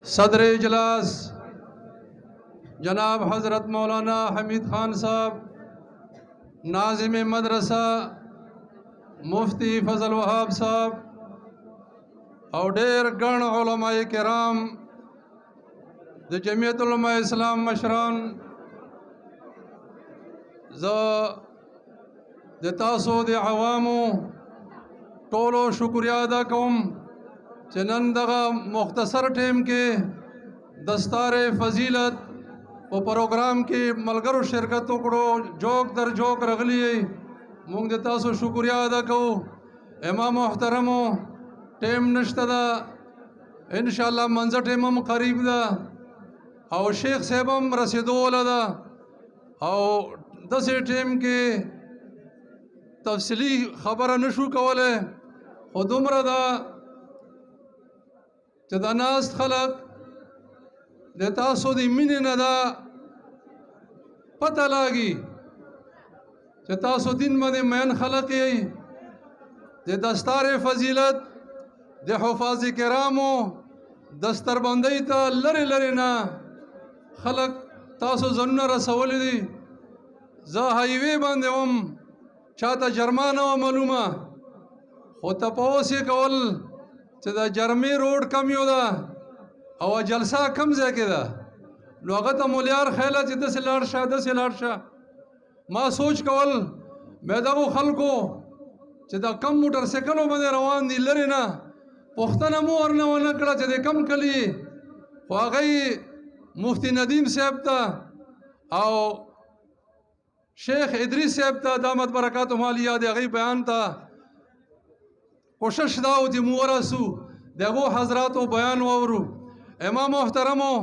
सदर इजलास जनाब हज़रत मौलाना हमीद ख़ान साहब, नाज़िम मदरसा मुफ्ती फ़ज़ल वहाब साहब और ढेर गण उलमाए किराम द जमियत उलमा इस्लाम मशरान द तासो द अवामो टोलो शुक्रिया अदा कौम चनन दगा मुख्तसर टेम के दस्तार फजीलत व प्रोग्राम के मलगर शिरकत करो जोक दर जोक रगली मूंग दे तासो शुक्रिया अदा कहो। इमाम मोहतरमो टेम नश्तदा इंशाअल्लाह मंजर टेमम करीब दा और शेख साहबम रसीदो दा और दसे टेम के तफसीली खबर नशू कवले खुदुमर दा चदानास खलक देता सो दी मिने नदा पता लागी चता सो दिन मदे मैन खलक दे दस्तार फजीलत दे हुफाज किरामो दस्तर बंदई ता लरे लरे ना खलक तासो जन्ना रसवल दी जा हाईवे बंदे चाहता जर्माना व मालूमा हो तपोसे कवल चदा जर्मी रोड कम योदा और जलसा कम जाके दा लोगत मुलियार खैला चिद से लाडशा माँ सोच कवल मैदा को खल को चदा कम मोटरसाइकिलों में रवान दी लरे ना पुख्तना मुँह और ना वना कड़ा चदे कम कली वाकई मुफ्ती नदीम साहब था और शेख इदरीस साहब था दामद बरकत माली याद अगई बयान था कोशिश दाओ थी मुवरसू देखो हजरात बयान वरू इमाम मोहतरमो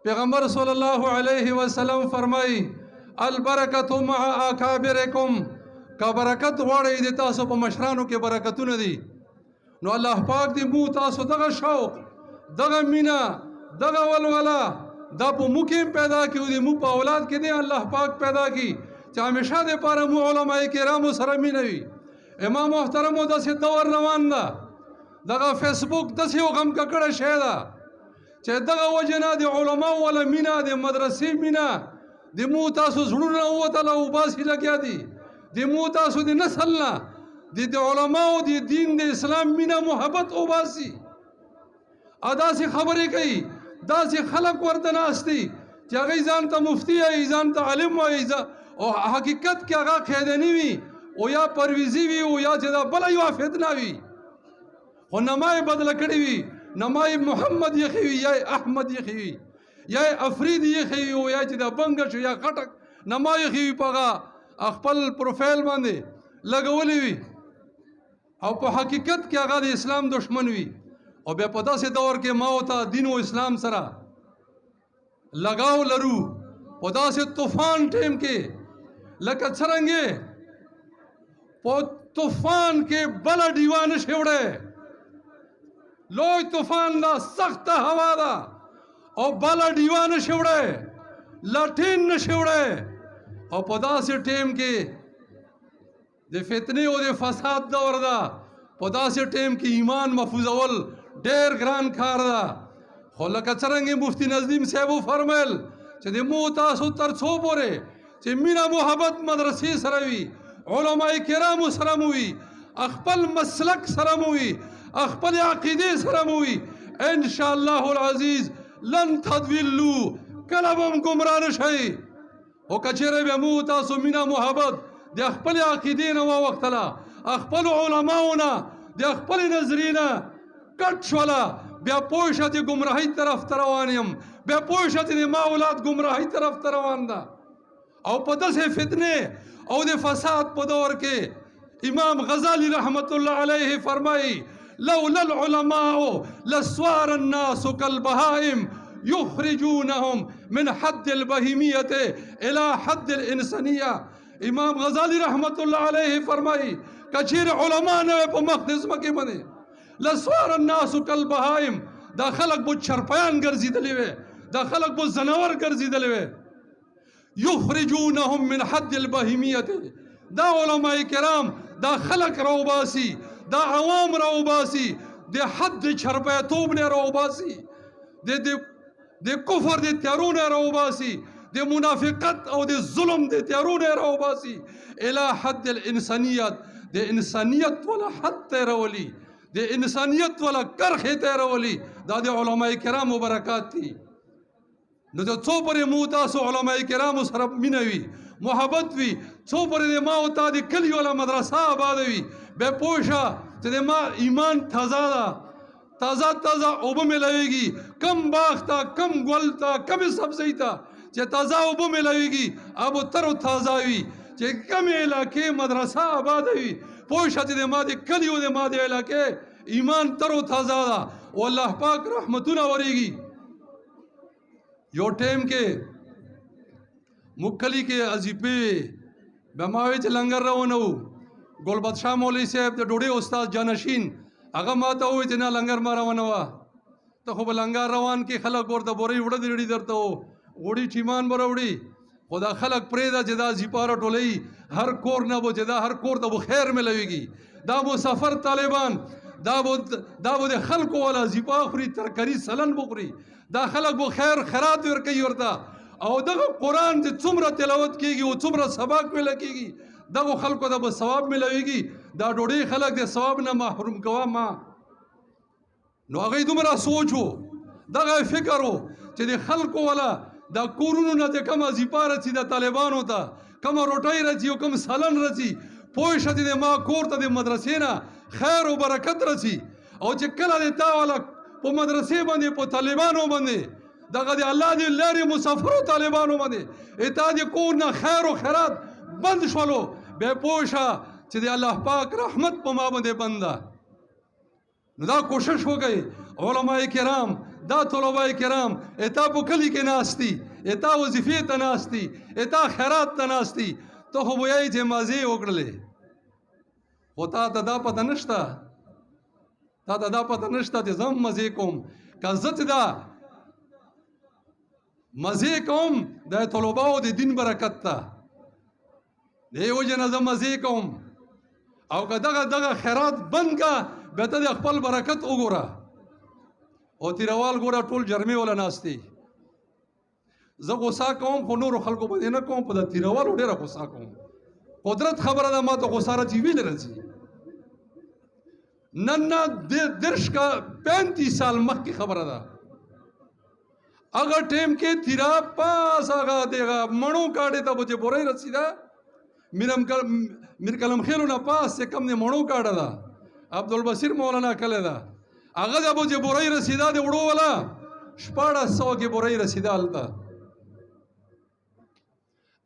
पैगम्बर सल्लल्लाहु अलैहि वसल्लम फरमाई अल बरकतु मअ अकाबिरकुम का बरकत वाड़े दे तासो प मशरानों के बरकतु न दी नो अल्लाह पाक दी मुँह तासो दगा शौक दगा मीना दगा वलवला दप मुकीम पैदा की उदी मुँह पा औलाद के दे अल्लाह पाक पैदा की चाहे हमेशा दे पारा मुँह उलमाए किराम सरमी नवी इमाम मोहतरमो दसे दवर रवान दा दगा फेसबुक दसे गम ककड़ शेदा चे दगा वजना दे उलमा वाला मीना दे मदरसे मीना दे मुँह तासो जुड़ना हुआ तला उबासी लग्या दे मुँह तासो दे नसलना दे उलमा दे दीन दे इस्लाम मीना मोहब्बत उबासी अदा से खबरें कही दा से खलक वर्दनास्ती चाहे जानता मुफ्ती है जानता आलिम है और हकीकत क्या गा खेदनी हुई ओ या परवीजी हुई ओ या जदा बलाई वा फितना हुई हो नमाए बदल कड़ी हुई नमाए मोहम्मद ये हुई या अहमद ये हुई या अफरीद ये हुई ओ या जदा बंगश या खटक नमाए हुई पगा अखपल प्रोफाइल बांधे लगवली हुई और по हकीकत क्या गा इस्लाम दुश्मन हुई और बेपता से दौर के माँ होता दिन व इस्लाम सरा लगाओ लरू पदा से तूफान टेम के लकत सरंगे तूफान के बला दीवान शेवड़े लोग तूफान दा सख्त हवा दा और बला दीवान शेवड़े लाठीन शेवड़े और पदा से टेम के दे फितने और दे फसाद दौर दा पदा से टेम की ईमान मफूजवल डेर ग्रान खार दा खोला कचरंगे मुफ्ती नज़ीम साहब फरमेल चदे मुता सुतर छो बोरे चे मीना मोहब्बत मदरसे सरवी उलमाए किराम सरमुई अखपल मसलक सरमुई अखपल अकीदे सरमुई इंशाअल्लाहुल अजीज लन तदविल्लू कलबम गुमरान शई हो कचरे बे मुता सु मीना मोहब्बत दे अखपल अकीदे न वक्तला अखपल उलमाउना दे अखपल नजरीना कटशला बे पोशत गुमराही तरफ तरवानियम बे पोशत माउलाद गुमराही तरफ तरवानदा और पता से फितने और दे फसाद पदौर के इमाम गजाली रहमतुल्लाह अलैहि फरमाई लौलल उलमाओ लस्वार अन्नास कल बहाइम युखरिजूनहुम मिन हद्दिल बहीमियत इला हद्दिल इंसानिया इमाम गजाली रहमतुल्लाह अलैहि फरमाई कचीर उलमा ने मखदस मके मने लस्वार अन्नास कल बहाइम दा खलक बु चरपयान गर्जी दलेवे दा खलक बु जनावर गर्जी दलेवे युखरिजूनहुम मिन हद्दिल बहीमियत दा उलमाए किराम दा खलक रौबासी दा अवाम रौबासी दे हद चरपया तोबने रौबासी د کفر د تیارونه راوباسي، د منافقت او د ظلم د تیارونه راوباسي الی حد الانسانیت، د انسانیت ولا حد ته راولي، د انسانیت ولا کرښې ته راولي. دا د علماء کرامو برکات دي. نو څو پورې مو تاسو علماء کرامو سره مینه وي، محبت وي، څو پورې د ما او تا د کلي والا مدرسه آباد وي، بیا پوه شه چې د ما ایمان تازه ده، تازه تازه اوبه ملويږي، کم باغ ته، کم ګل ته، کم سبزی ته چې تازه اوبه ملويږي، اب تر تازه وي، چې کم علاقې مدرسه آباد وي، پوه شه چې د ما د کلي او د ما د علاقې ایمان تر تازه ده او الله پاک رحمتونه وريږي. یو ټیم کې مکلی کې ازیپې بماوي چې لنګر روانو، ګل بادشاه مولوی صاحب د ډوډۍ استاد جانشین هغه ماته وویل چې نه لنګر ما روانه وه، ته خو به لنګر روان کې خلک ورته بورۍ وړه دېړي درته و غوړي ټیمان به راوړي، خو دا خلک پرېږده چې دا زیپاره ټولوي، هر کور نه به چې دا هر کور ته به خیر ملويږي، دا مسافر طالبان دا به د خلکو والا زیپا خوري، ترکاري سلن به خوري، دا خلک به خیر خیرات ورکوي ورته، او دغه قرآن چې څومره تلاوت کېږي او څومره سبق ویله کېږي دغو خلکو ته به ثواب ملويږي، دا ډوډۍ خلک د ثواب نه محروم کوه ما. نو هغوی دومره سوچ و، دغه فکر و چې د خلکو والا دا کورونو نه چې کومه زیپا رسي د طالبانو ته، کومه روټۍ رسي او کوم سالن رسي، پوه شه چې د ما کور ته د مدرسې نه خیر او برکت رسي، او چې کله د تا والا په مدرسې باندې په طالبانو باندې دغه د الله د لارې مسافرو طالبانو باندې اتا د کور نه خیر او خیرات بند شولو، بیا پوه شه چې د الله پاک رحمت په ما باندې بند ده. نو دا کوشش وکړئ علماء کرام، دا طلباء کرام، اتا په کلي کې ناستي، اتا وظیفې ته ناستي، اتا خیرات ته ناستي، ته خو وایي چې مازې وکړلې، خو تا ته دا پته نشته، تا ته دا پته نشته چې زه هم مزې کوم، که زه چې دا مزې کوم د طلباو د دین برکت ته، دې وجې نه زه مزې کوم، او که دغه خیرات بند که بیا ته د خپل برکت وګوره. او تیروال ګوره ټول جرمې وله ناستې، زه غوسه کوم خو نورو خلکو باندې نه کوم، په د تیروالو ډېره غوسه کوم، قدرت خبره ده ما ته غوسه راځي ویلې راځي. نن نه 35 سال مخکې خبره ده، هغه ټیم کې تیرا پاس هغه دغه مڼو کاډې ته به چې بورۍ رسېده، میر کلم خیلو نه پاس چې کوم د مڼو کاډه ده عبدالبصیر مولانا کلی ده، هغه د به چې بورۍ رسېده د وړو والا 1400 کې بورۍ رسېده هلته.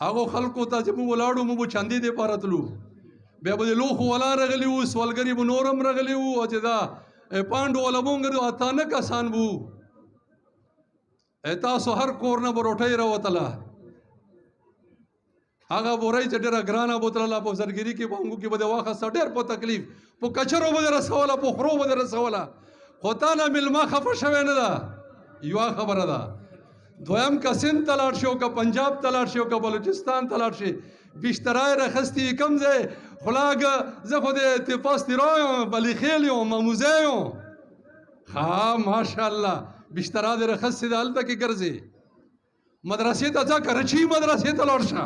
هغو خلکو ته چې موږ ولاړو موږ به چندې دپاره تلو، بیا به د لوښو والا راغلي وو، سوالګري به نور هم راغلي وو، او چې دا پانډو والا به هم اتانه کسان به وو، تاسو هر کور نه به روټۍ راوتله، هغه بورۍ چې ډېره ګرانه به تلله، په زرګري کې بانګو کې به دې واخیسته، ډېر په تکلیف، په کچرو به دې رسوله، په خرو به دې رسوله، خو تا نه مېلمه خفه شوی نه ده، یوه خبره ده. دویم که سند ته لاړ شي او که پنجاب ته لاړ شي او که بلوچستان ته لاړ شي، بیشترای راخستې کوم ځای خلاګ زه خو د پاس تیرا یم، بلیخیل یم، ماموزی یم، ها ماشاءالله بیشترا دې راخستې ده هلته کې ګرځې. مدرسې ته ځه، کراچي مدرسې ته لاړ شه،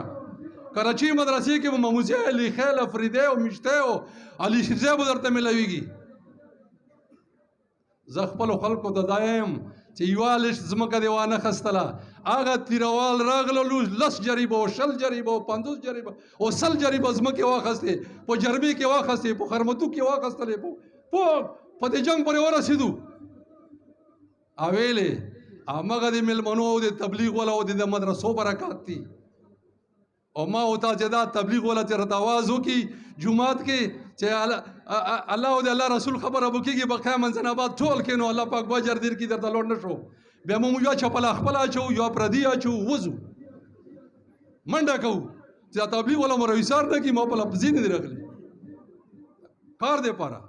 کراچي مدرسې کې به ماموزی، لیخیل، افریدی او میشتی او علي شیرزی به درته میلاویږي. زه خپلو خلکو ته دا یم چې یوه لشت ځمکه دې وانه خستله، هغه تیروال راغللو 10 جریبه او 20 جریبه او 50 جریبه او 100 جریبه ځمکې واخستې، په جرمې کې واخستې، په خرمتو کې واخستلې، په دې جنګ پورې ورسېدو، او ویلې همغه د مېلمنو او د تبلیغ والا او د مدرسو برکات دي. او ما وتا چې دا تبلیغ والا چې راته آواز وکړي جومات کې چې الله او د الله رسول خبره وکړي بقا منځن آباد ټول کې، نو الله پاک به اجر درکړي، درته لوړ نه شو، بیا موږ یوه چپله خپله اچوو، یوه پردي اچوو، وځو منډه کوو چې دا تبلیغ والا مو رویسار نه کړي، ما په لفظي نه دي راغلي کار دی پاره.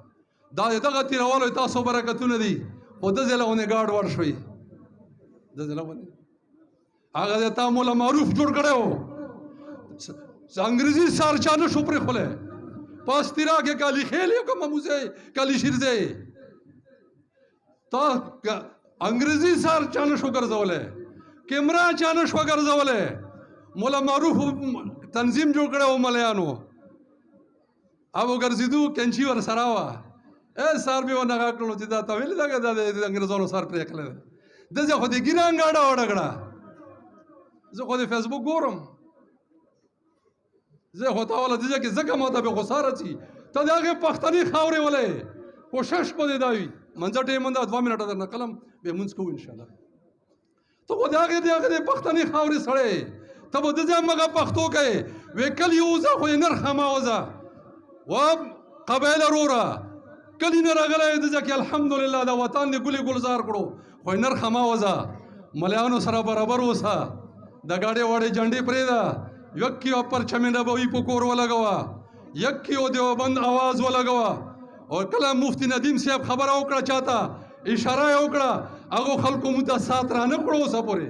دا دغه تیروالو تاسو برکتونه دي، خو د ځله ونې ګاډ ور شوي، د ځله ونې هغه د تا مولا معروف جوړ کړی و، انګریزي سار چا نه شو پرېښولی، پاس تیرا کې کالی خیل یو که ماموزی کالی شیرزی، تا अंग्रेजी सार चानश वगरजवले कैमरा चानश वगरजवले मोला मारूफ तंजीम जोड़ करे मलयानो अब गर्जिदू केंची वर सरावा ए सार भी वना काकलो जिदा तवेली दागे दादे अंग्रेजों सार प्रेकले दे खुदी गिरांगाड़ा ओडगड़ा जो खुदी फेसबुक गोरम जे होता वाला दे कि जगह माता बे खुसारा छी तदागे पख्तनी खावरे वाले कोशिश को दे दावी मंजा टे मंदा 2 मिनट दरना कलम बे मुंस को इंशाल्लाह तो वो दे पख्तनी खावरे सड़े तब दे मगा पख्तो के वे कल यूजा को नर खमावजा वब कबैल रोरा कली नर अगले दे कि अल्हम्दुलिल्लाह दा वतन ने गुली गुलजार करो को नर खमावजा मलयानो सरा बराबर होसा द गाड़े वाड़े झंडी प्रेदा यक्की अपर छमे नबवी पुकोर वाला गवा यक्की ओ देवबंद आवाज वाला गवा और कला मुफ्ती नदीम साहब खबर ओकड़ा चाहता इशारा ओकड़ा आगो खलको मुद्दा साथ रहने पड़ो सपोरे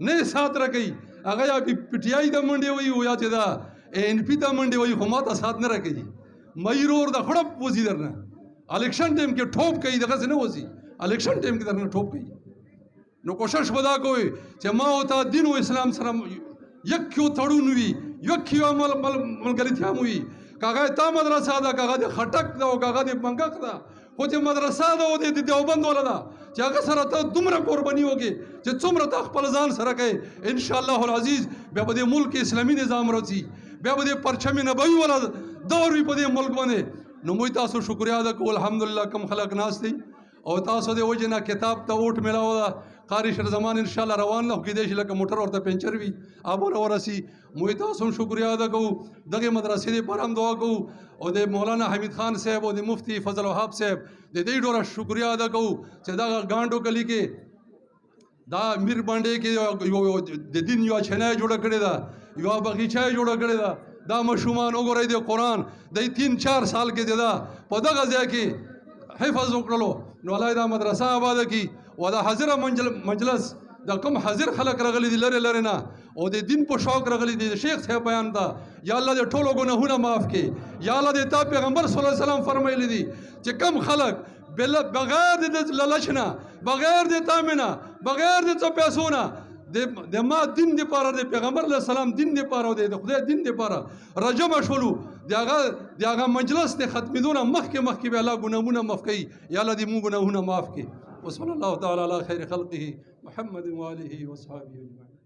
नहीं साथ रखी अगर या पिटियाई दा मंडे वही हो या चेदा एनपी दा मंडे वही हुमाता साथ न रखी मयूर दा खड़प पोजी दरना इलेक्शन टाइम के ठोप कई दगा से न होसी इलेक्शन टाइम के दरना ठोप कई नो कोशिश बदा कोई चे मा होता दिन हो इस्लाम सलाम यक्क्यो थड़ू नुई यक्क्यो मल गली थ्या मुई कागा ता मदरसा दा कागा दे खटक दा कागा दे पंगक दा होते मदरसा दा होते देवबंद वाला दा जागा सरा ता तुमरा कुर्बानी होगे जे तुमरा ता खपल जान सरा के इंशाअल्लाह अल अजीज बेबदे मुल्क इस्लामी निजाम रची बेबदे परचम नबवी वाला दौर भी पदे मुल्क बने नुमुई तासो शुक्रिया अदा को अल्हम्दुलिल्लाह कम खलक नास थी और तासो दे वजना किताब ता ओट मिला होदा कारी शर जमान इंशाल्लाह रवान लह की देश लक मोटर और पेंचर भी आबो रसी मुइता सुन शुक्रिया अदा को दगे मदरसे दे पर हम दुआ को और दे मौलाना हमीद खान साहब और दे मुफ्ती फजल वहाब साहब दे डोरा शुक्रिया अदा को चदा गांडो कली के दा मीर बांडे के दे दिन यो छनाय जोड़ा करे दा यो बगीचा जोड़ा करे दा मशुमान ओगरे दे कुरान दे 3-4 साल के देदा पदा गजा के हिफाज उकड़लो नौलायदा मदरसा आबाद की वदा हजरा मजलस दा कम हजर खलक रगली दी लरे लरे ना और दे दिन पर शौक रगली दी शेख साहब बयान था या अल्लाह दे ठोलो गुनाहों माफ़ के या अल्लाह दे ता पैगंबर सल्लल्लाहु अलैहि वसल्लम फरमाइली दी जे कम खलक बगैर दे ललचना बगैर दे तामिना बगैर दे तो पैसोना दे मा दिन दे पारा दे पैगंबर अलैहि सलाम दिन दे पारा दे खुदा दिन दे पारा रजम अशलू दियागा मजलस दे खत्मिदोना मख के अल्लाह गुनाहों माफ़ कई या अल्लाह दी मु गुनाहों माफ़ के वसल्लल्लाहु तआला अला खैर खल्क़िही मुहम्मद व आलिही व अस्हाबिही अजमईन।